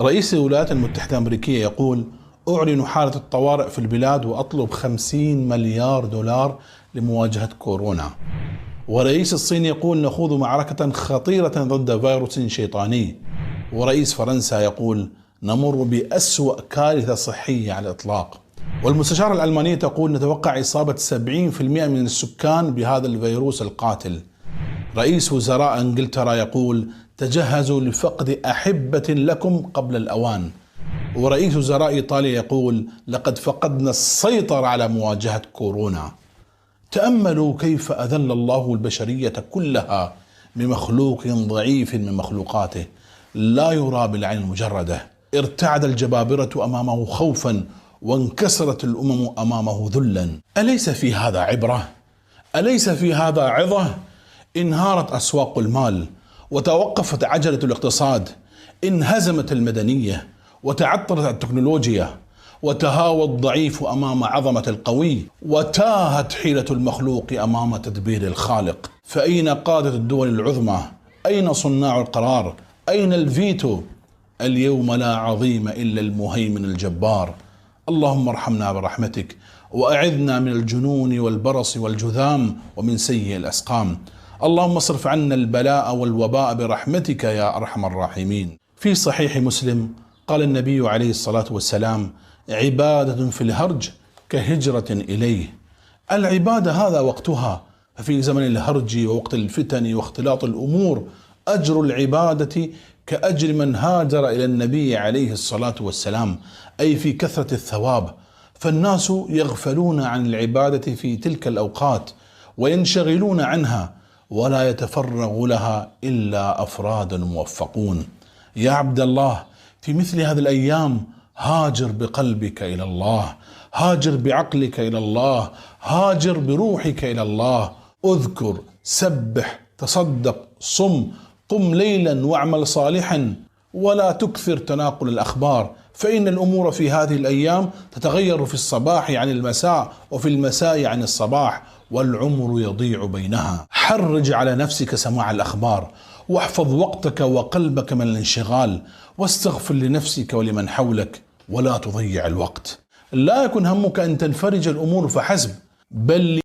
رئيس الولايات المتحدة الأمريكية يقول: أعلن حالة الطوارئ في البلاد وأطلب 50 مليار دولار لمواجهة كورونا. ورئيس الصين يقول: نخوض معركة خطيرة ضد فيروس شيطاني. ورئيس فرنسا يقول: نمر بأسوأ كارثة صحية على الإطلاق. والمستشارة الألمانية تقول: نتوقع إصابة 70% من السكان بهذا الفيروس القاتل. رئيس وزراء انجلترا يقول: تجهزوا لفقد أحبة لكم قبل الأوان. ورئيس وزراء إيطاليا يقول: لقد فقدنا السيطرة على مواجهة كورونا. تأملوا كيف أذل الله البشرية كلها بمخلوق ضعيف من مخلوقاته لا يرى بالعين المجردة. ارتعد الجبابرة أمامه خوفا، وانكسرت الأمم أمامه ذلا. أليس في هذا عبرة؟ أليس في هذا عظة؟ انهارت أسواق المال، وتوقفت عجلة الاقتصاد، انهزمت المدنية، وتعطلت التكنولوجيا، وتهاوى الضعيف أمام عظمة القوي، وتاهت حيلة المخلوق أمام تدبير الخالق. فأين قادة الدول العظمى؟ أين صناع القرار؟ أين الفيتو؟ اليوم لا عظيم إلا المهيمن الجبار. اللهم ارحمنا برحمتك، وأعذنا من الجنون والبرص والجذام ومن سيء الأسقام. اللهم اصرف عنا البلاء والوباء برحمتك يا أرحم الراحمين. في صحيح مسلم قال النبي عليه الصلاة والسلام: عبادة في الهرج كهجرة إليه. العبادة هذا وقتها، ففي زمن الهرج ووقت الفتن واختلاط الأمور أجر العبادة كأجر من هاجر إلى النبي عليه الصلاة والسلام، أي في كثرة الثواب. فالناس يغفلون عن العبادة في تلك الأوقات وينشغلون عنها، ولا يتفرغ لها إلا أفراد موفقون. يا عبد الله، في مثل هذه الأيام هاجر بقلبك إلى الله، هاجر بعقلك إلى الله، هاجر بروحك إلى الله. اذكر، سبح، تصدق، صم، قم ليلا واعمل صالحا، ولا تكثر تناقل الأخبار، فإن الأمور في هذه الأيام تتغير في الصباح عن المساء، وفي المساء عن الصباح، والعمر يضيع بينها. حرج على نفسك سماع الأخبار، واحفظ وقتك وقلبك من الانشغال، واستغفر لنفسك ولمن حولك، ولا تضيع الوقت. لا يكن همك أن تنفرج الأمور فحسب، بل